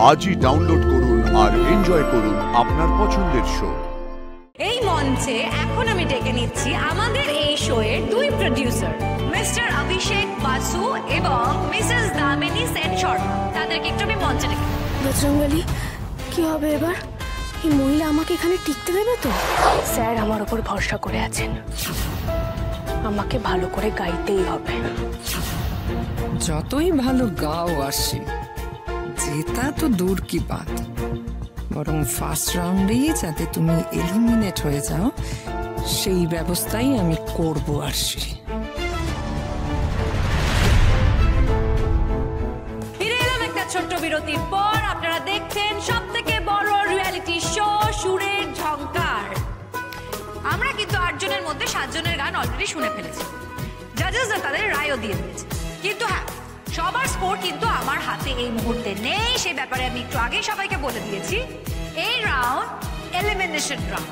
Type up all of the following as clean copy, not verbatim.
আজই ডাউনলোড করুন আর এনজয় করুন আপনার পছন্দের শো। এই মঞ্চে এখন আমি ডেকে নিচ্ছি আমাদের এই শো এর দুই প্রোডিউসার, মিস্টার অভিষেক বাসু এবং মিসেস দামিনী সেন শর্মা। তাদেরকে একটু আমি মঞ্চে ডেকে। বজরংবলী, কি হবে এবার? এই মহিলা আমাকে এখানে টিকতে দেবে তো? স্যার আমার উপর ভরসা করে আছেন, আমাকে ভালো করে গাইতেই হবে। যতই ভালো গাও আসি, জেতা তো দূর কি বাত, বরং ফার্স্ট রাউন্ডেই যাতে তুমি এলিমিনেট হয়ে যাও সেই ব্যবস্থাই আমি করব। আসি ফিরে এলাম একটা ছোট্ট বিরতির পর। আপনারা দেখছেন সব থেকে বড় রিয়েলিটি শো সুরের ঝংকার। আমরা কিন্তু 8 জনের মধ্যে 7 জনের গান অলরেডি শুনে ফেলেছি। জাজেসরা তাদের রায়ও দিয়ে দিয়েছে, কিন্তু হ্যাঁ, সবার স্কোর কিন্তু আমার হাতে এই মুহূর্তে নেই। সেই ব্যাপারে আমি একটু আগেই সবাইকে বলে দিয়েছি। এই রাউন্ড এলিমিনেশন রাউন্ড।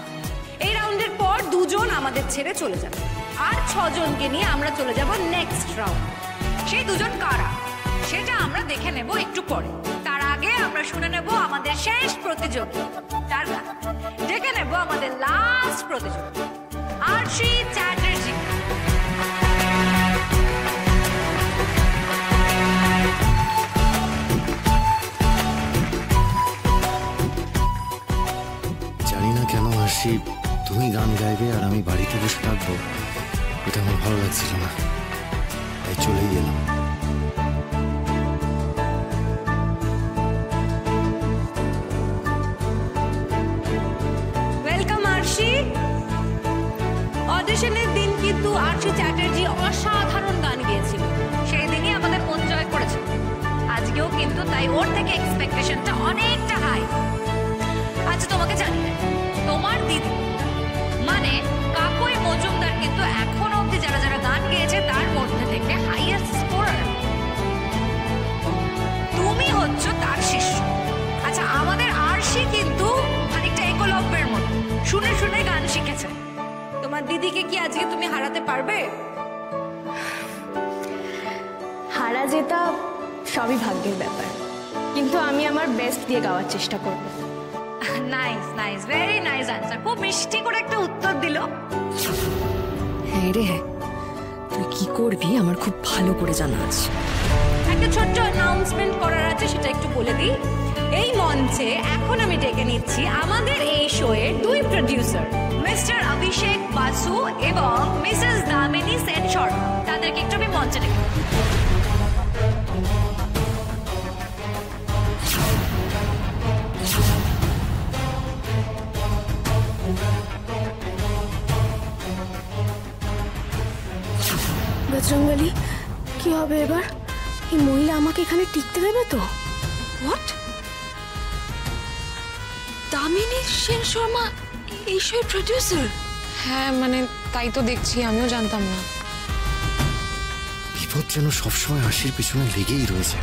এই রাউন্ডের পর 2 জন আমাদের ছেড়ে চলে যাবে, আর 6 জনকে নিয়ে আমরা চলে যাব নেক্সট রাউন্ড। সেই 2 জন কারা সেটা আমরা দেখে নেব একটু পরে। তার আগে আমরা শুনে নেব আমাদের শেষ প্রতিযোগী, তার গান। দেখে নেব আমাদের লাস্ট প্রতিযোগী আরশি চ্যাটার্জি। জানি না কেন আরশি, তুমি গান গাইবে আর আমি বাড়িতে বসে থাকবো, এটা আমার ভালো লাগছিল না, তাই চলেই গেলাম। ওয়েলকাম আরশি। অডিশনের দিন কিন্তু আরশি চ্যাটার্জি অসাধারণ গান গেয়েছিল, সেই দিনই আমাদের মন জয় করেছিল। আজকেও কিন্তু তাই ওর থেকে এক্সপেকটেশনটা অনেকটা হাই। আচ্ছা, তোমাকে জানি তোমার দিদি মানে কাকই মজুমদার কিন্তু এখনো অব্দি যারা যারা গান গেয়েছে তার মধ্যে থেকে হাইয়েস্ট স্কোরার। তুমি হচ্ছ তার শিষ্য। আচ্ছা, আমাদের আরশি কিন্তু খানিকটা একলব্যের মতো শুনে শুনে গান শিখেছে। তোমার দিদিকে কি আজকে তুমি হারাতে পারবে? হারা জেতা সবই ভাগ্যের ব্যাপার, কিন্তু আমি আমার বেস্ট দিয়ে গাওয়ার চেষ্টা করব। Nice nice, very nice answer. খুব মিষ্টি করে একটা উত্তর দিল। হ্যাঁ রে হ্যাঁ, তুই কি করবি আমার খুব ভালো করে জানা আছে। একটা ছোট্ট অ্যানাউন্সমেন্ট করার আছে, সেটা একটু বলে দিই। এই মঞ্চে এখন আমি ডেকে নিচ্ছি আমাদের এই শো এর দুই প্রোডিউসার, মিস্টার অভিষেক বাসু এবং মিসেস দামিনী সেন শর্মা। তাদেরকে একটু আমি মঞ্চে ডেকে। বজরংবলী, কি হবে এবার? এই মহিলা আমাকে এখানে টিকতে দেবে তো? হোয়াট? দামিনী সেন শর্মা এই শোয়ের প্রোডিউসার? হ্যাঁ, মানে তাই তো দেখছি, আমিও জানতাম না। বিপদ যেন সবসময় আরশির পিছনে লেগেই রয়েছে।